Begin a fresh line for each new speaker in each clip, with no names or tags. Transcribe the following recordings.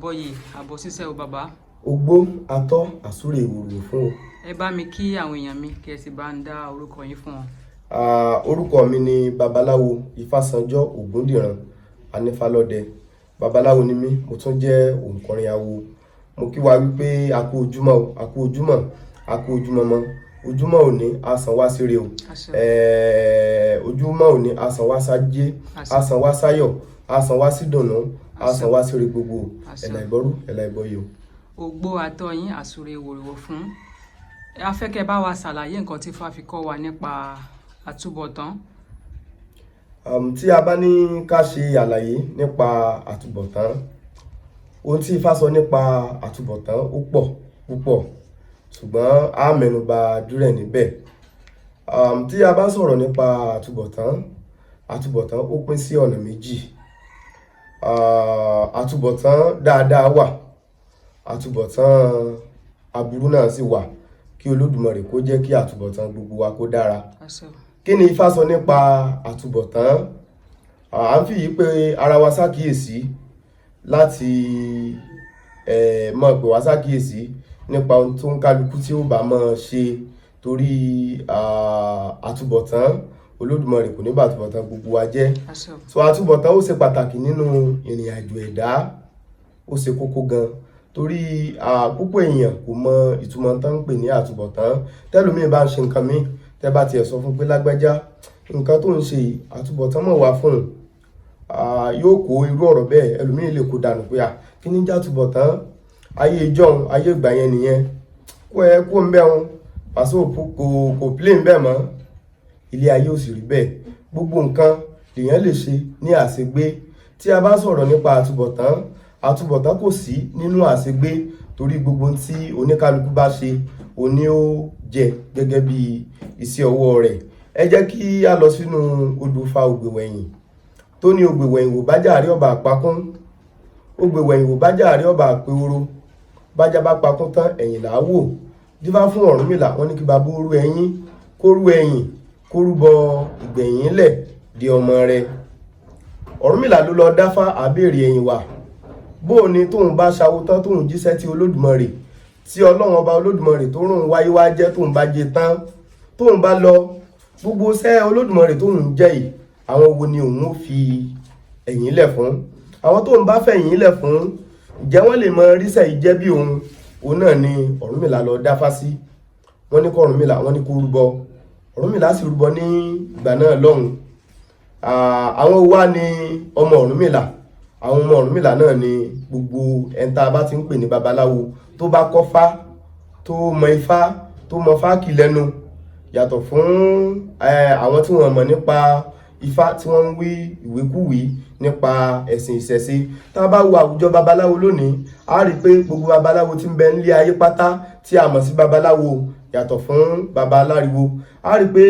àbọ̀yè àbọ̀ ṣíṣẹ́ o bàbá.
Ogbó atọ́ àsúre ìwòrò fún o.
Ẹ bá mi kí àwọn èèyàn mi kí ẹ sì bá ń dá orúkọ yín fún wọn.
Orúkọ mi ni Babaláwo Ifásanjọ́ Ogundiran Anífálọ́dẹ. Babaláwo ni mí, mo tún jẹ́ òǹkọrin awo. Mo kí wa wípé a kú ojúmọ́ o, a kú ojúmọ́, a kú ojúmọmọ. Ojúmọ́ òní a sàn wá síre o. Ojúmọ́ òní a sàn wá sájé, a sàn wá sáyọ̀, a sàn wá sídùnnú, a sàn wá síre gbogbo. Ẹ̀là ìbọ́rú, ẹ̀là ìbọyè o.
Ogbó atọ́ yín àsúre ìwòrò fún. A fẹ́ kẹ́ bá wa ṣàlàyé nǹkan tí Ifá fi kọ́ wa nípa àtúbọ̀tán.
Tí a bá ní ká ṣe àlàyé nípa àtúbọ̀tán, ohun tí Ifá sọ nípa àtúbọ̀tán ó pọ̀ púpọ̀, ṣùgbọ́n a mẹ́nubà dúrẹ̀ níbẹ̀. Tí a bá sọ̀rọ̀ nípa àtúbọ̀tán ó pín sí ọ̀nà méjì. Àtúbọ̀tán dáadáa wà, àtúbọ̀tán aburú náà sì wà. Kí Olódùmarè kó jẹ́ kí àtúbọ̀tán gbogbo wa kó dára. Kí ni Ifá sọ nípa àtúbọ̀tán? À ń fi yí pé ara wa ṣàkíyèsí láti mọ̀ pé wa ṣàkíyèsí nípa ohun tó ń kálukú tí ó bá mọ̀ ṣe, torí àtúbọ̀tán Olódùmarè kò ní bá àtúbọ̀tán gbogbo wa jẹ́. So àtúbọ̀tán ó ṣe pàtàkì nínú ìrìn àjò ẹ̀dá, ó ṣe kókó gan, torí púpọ̀ èèyàn kò mọ ìtumọ̀ tán ń pè ní àtúbọ̀tán. Tẹ́lòmíì bá ń ṣe nǹkan míì, tẹ́ bá tiẹ̀ sọ fún pé lágbájá nǹkan tó ń ṣe àtúbọ̀tán mọ̀ wá fún un, yóò kó irú ọ̀rọ̀ bẹ́ẹ̀, ẹlòmíì lè kó dànù pé kí ní jẹ́ àtúbọ̀tán, ayé ìjọ́un, ayé ìgbà yẹn nìyẹn, kó ń bẹ́ wọn pàṣẹ kò plé ń bẹ́ mọ́. Ilé ayé ò sì rí bẹ́ẹ̀, gbogbo nǹkan lèèyàn lè ṣe ní àṣegbé. Tí a bá sọ̀rọ̀ nípa àtúbọ̀tán kò sí nínú àṣegbé, torí gbogbo tí oníkálukú bá ṣe òní ó jẹ gẹ́gẹ́ bí iṣẹ́ ọwọ́ rẹ̀. Ẹ jẹ́ kí a lọ sínú odò Ifá Ògbèwẹ̀yìn tó ní ògbèwẹ̀yìn wò bájà rí ọba àpakún, ògbèwẹ̀yìn wò bájà rí ọba àpéworo, bájá bá pakún tán ẹ̀yìn là á wò. Dífá fún Ọ̀rúnmìlà, wọ́n ní kí bàbá ó rú ẹyín, kó rú ẹyìn, kó rúbọ ìgbẹ̀yìn lẹ̀ di ọmọ rẹ̀. Ọ̀rúnmìlà ló lọ dáfá àbèrè ẹ̀yìn wà. Bó ni tóun bá ṣawo tán tóun jíṣẹ́ tí Olódùmarè, tí Ọlọ́run ọba Olódùmarè tó rún wáyé wá jẹ́, tóun bá jẹ tán, tóun bá lọ, gbogbo iṣẹ́ Olódùmarè tóun jẹ́ yìí, àwọn wo ni òun ó fi ẹ̀yìn lẹ̀ fún? Àwọn tóun bá fẹ̀yìn lẹ̀ fún, ǹjẹ́ wọ́n lè mọ ríṣẹ́ yìí jẹ́ bí òun náà ni Ọ̀rúnmìlà lọ dáfá sí. Wọ́n ní kó Ọ̀rúnmìlà, wọ́n ní kó rúbọ. Ọ̀rúnmìlà sì rúbọ ní ìgbà náà lọ́hùn. Àwọn wá ní ọmọ Ọ̀rúnmìlà, àwọn ọmọ Ọ̀rúnmìlà náà ni gbogbo ẹ̀ńtà bá ti ń pè ní babaláwo tó bá kọ́ fá, tó mọ ifá, tó mọ fáàkì lẹ́nu, yàtọ̀ fún àwọn tí wọ́n mọ̀ nípa ifá tí wọ́n ń wí ìwékúwí nípa ẹ̀sìn ìṣẹ̀ṣe. Tá a bá wo àwùjọ babaláwo lónìí, a rí pé gbogbo babaláwo tí ń bẹ nílé ayé pátá tí a mọ̀ sí babaláwo yàtọ̀ fún babaláriwo, a rí pé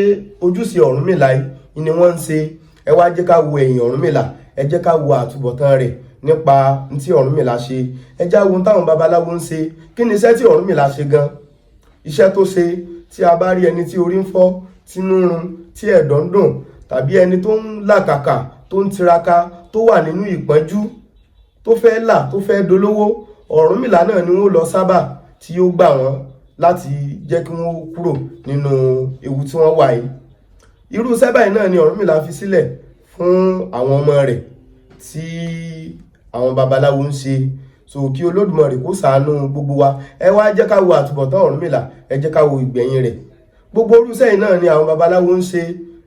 ojúṣe Ọ̀rúnmìlà yìí ni wọ́n ń ṣe. Ẹ wá jẹ́ ká wo ẹ̀yìn Ọ̀rúnmìlà, ẹ jẹ́ ká wo àtúbọ̀tán rẹ̀ nípa tí Ọ̀rúnmìlà ṣe. Ẹ já wo táwọn babaláwo ń ṣe. Kí ni iṣẹ́ tí Ọ̀rúnmìlà ṣe gan? Iṣẹ́ tó ṣe, tí a bá rí ẹni tí orí ń fọ́, tí inú ń run, tí ẹ̀dọ̀ ń dùn, tàbí ẹni tó ń làkàkà, tó ń tiraka, tó wà nínú ìpọ́njú, tó fẹ́ là, tó fẹ́ dolówó, Ọ̀rúnmìlà náà ni wọ́n lọ sábà tí ó gbà wọ́n láti jẹ́ kí wọ́n kúrò nínú ewu tí wọ́n wà yìí. Irú iṣẹ́ báyìí náà ni Ọ̀rúnmìlà fi sílẹ̀ fún àwọn ọmọ rẹ̀ tí àwọn babaláwo ń ṣe. So kí Olódùmarè kó ṣàánú gbogbo wa. Ẹ wá jẹ́ ká wo àtúbọ̀tán Ọ̀rúnmìlà, ẹ jẹ́ ká wo ìgbẹ̀yìn rẹ̀. Gbogbo irúṣẹ́ yìí náà ni àwọn babaláwo ń ṣe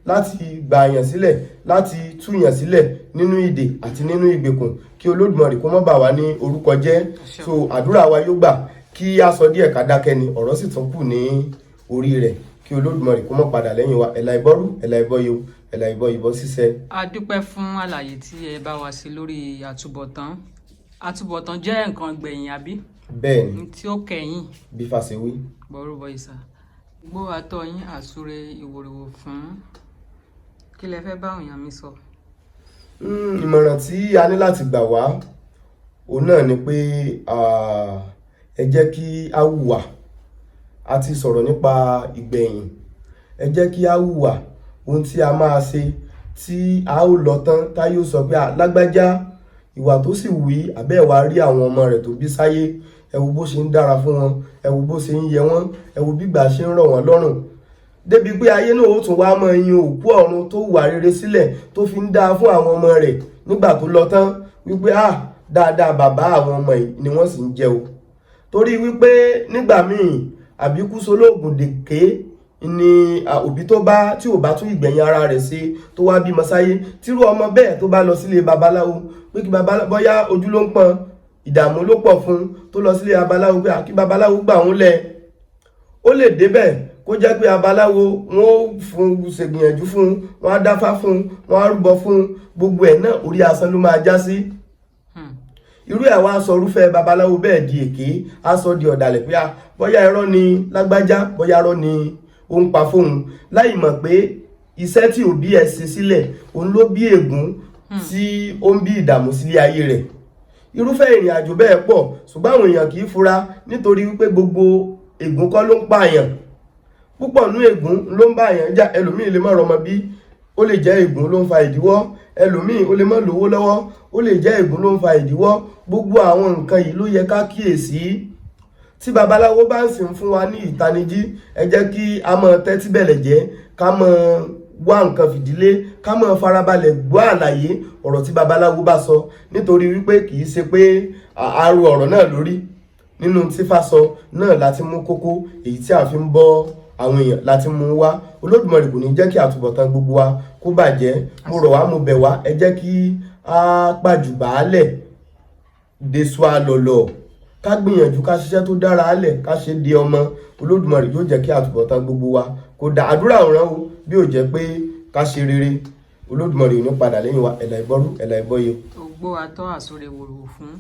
láti gbà yàn sílẹ̀, láti tú yàn sílẹ̀ nínú ìdè àti nínú ìgbèkùn, kí Olódùmarè kó má bà wá ní orúkọ jẹ́. So àdúrà wa yóò gbà. Kí a sọ díẹ̀ ká dákẹ́ ni, ọ̀rọ̀ sì tún kù ní orí rẹ̀, kí Olódùmarè kó má padà lẹ́yìn wa. Ẹ̀là ìbọ́rú, ẹ̀là ìbọyè o, ẹ̀là ìbọn ṣíṣẹ́.
A dúpẹ́ fún àlàyé tí ẹ bá wa sí lórí àtúbọ̀tán. Àtúbọ̀tán jẹ́ nǹkan gbẹ̀yìn àbí?
Bẹ́ẹ̀ni. Tí
ó kẹ̀yìn.
Bí Ifá ṣe wí.
Bọ́rúbọ ìsà. Gbó atọ́ yín àsúre ìwòrò fún. Kí lẹ fẹ́ bá èèyàn mi sọ?
Ìmọ̀ràn tí a ní láti gbà wá, òun náà ni pé ẹ jẹ́ kí a hùwà. A ti sọ̀rọ̀ nípa ìgbẹ̀yìn. Ẹ jẹ́ kí a hùwà ohun tí a máa ṣe tí a ó lọ tán, tá yóò sọ pé lágbájá ìwà tó sì wí àbẹ́ wá rí àwọn ọmọ rẹ̀ tó bí sáyé, ẹ wo bó ṣe ń dára fún wọn, ẹ wo bó ṣe ń yẹ wọ́n, ẹ wo bí ìgbà ṣe ń rọ̀ wọ́n lọ́rùn, débi pé ayé náà ó tún wá mọ yin òkú ọ̀run tó wà rere sílẹ̀ tó fi ń dáa fún àwọn ọmọ rẹ̀ nígbà tó lọ tán wípé dáadáa bàbá àwọn ọmọ yìí ni wọ́n sì ń jẹ o. Torí wípé nígbà míì àbíkú solóògùn dèké ni òbí tí ò bá tún ìgbẹ̀yìn ara rẹ̀ ṣe tó wá bímọ sáyé, tírú ọmọ bẹ́ẹ̀ tó bá lọ sílé babaláwo pé kí babaláwo bóyá ojú ló ń pọ́n, ìdààmú ló pọ̀ fún tó lọ sílé babaláwo pé kí babaláwo gbà òun lẹ̀, ó lè débẹ̀ kó jẹ́ pé babaláwo wọ́n fún ṣègbìyànjú fún, wọ́n á dáfá fún, wọ́n á rúbọ fún, gbogbo ẹ̀ náà orí asán ló máa já sí. Irú ẹ̀ wá sọ irúfẹ́ babaláwo bẹ́ẹ̀ di èké, á sọ di ọ̀dàlẹ̀ pé bóyá irọ́ ni lágbájá, bóyá irọ́ ni ó ń pa fóun, láì mọ̀ pé iṣẹ́ tí òbí ẹ̀ ṣe sílẹ̀ òun ló bí ègún tí ó ń bí ìdààmú sílé ayé rẹ̀. Irúfẹ́ ìrìn àjò bẹ́ẹ̀ pọ̀, ṣùgbọ́n àwọn èèyàn kì í fura nítorí wípé gbogbo ègún kọ́ ló ń pààyàn. Púpọ̀ nú ègún ló ń bá èèyàn jà, ẹlòmíì lè má rọmọ bí, ó lè jẹ́ ègún ló ń fa ìdíwọ́, ẹlòmíì ó lè má lówó lọ́wọ́, ó lè jẹ́ ègún ló ń fa ìdíwọ́. Gbogbo àwọn nǹkan yìí ló yẹ ká kíyèsí. Tí babaláwo bá ń sìn fún wa ní ìtanijí, ẹ jẹ́ kí a máa tẹ́tí bẹ̀lẹ̀ jẹ́, ká máa wá nǹkan fìdílé, ká máa farabalẹ̀ gbọ́ àlàyé ọ̀rọ̀ tí babaláwo bá sọ, nítorí wípé kì í ṣe pé àrò ọ̀rọ̀ náà lórí. Nínú tí Ifá sọ náà láti mú kókó èyí tí a fi ń bọ́ àwọn èèyàn láti mú wá. Olódùmarè kò ní jẹ́ kí àtúbọ̀tán gbogbo wa kó bàjẹ́. Mo rọ̀ wá, mo bẹ̀ wá, ẹ jẹ́ kí a pàjùbàálẹ̀ deṣu àlọ̀lọ̀, ká gbìyànjú ká ṣiṣẹ́ tó dára álẹ̀, ká ṣe di ọmọ. Olódùmarè yóò jẹ́ kí àtúbọ̀tán gbogbo wa kó dá. Àdúrà òràn o bí ó jẹ́ pé ká ṣe rere. Olódùmarè ò ní padà lẹ́yìn wa, ẹ̀là ìbọ́rú ẹ̀là ìbọ́yè.
Ògbó atọ́ àsúre wòrò fún.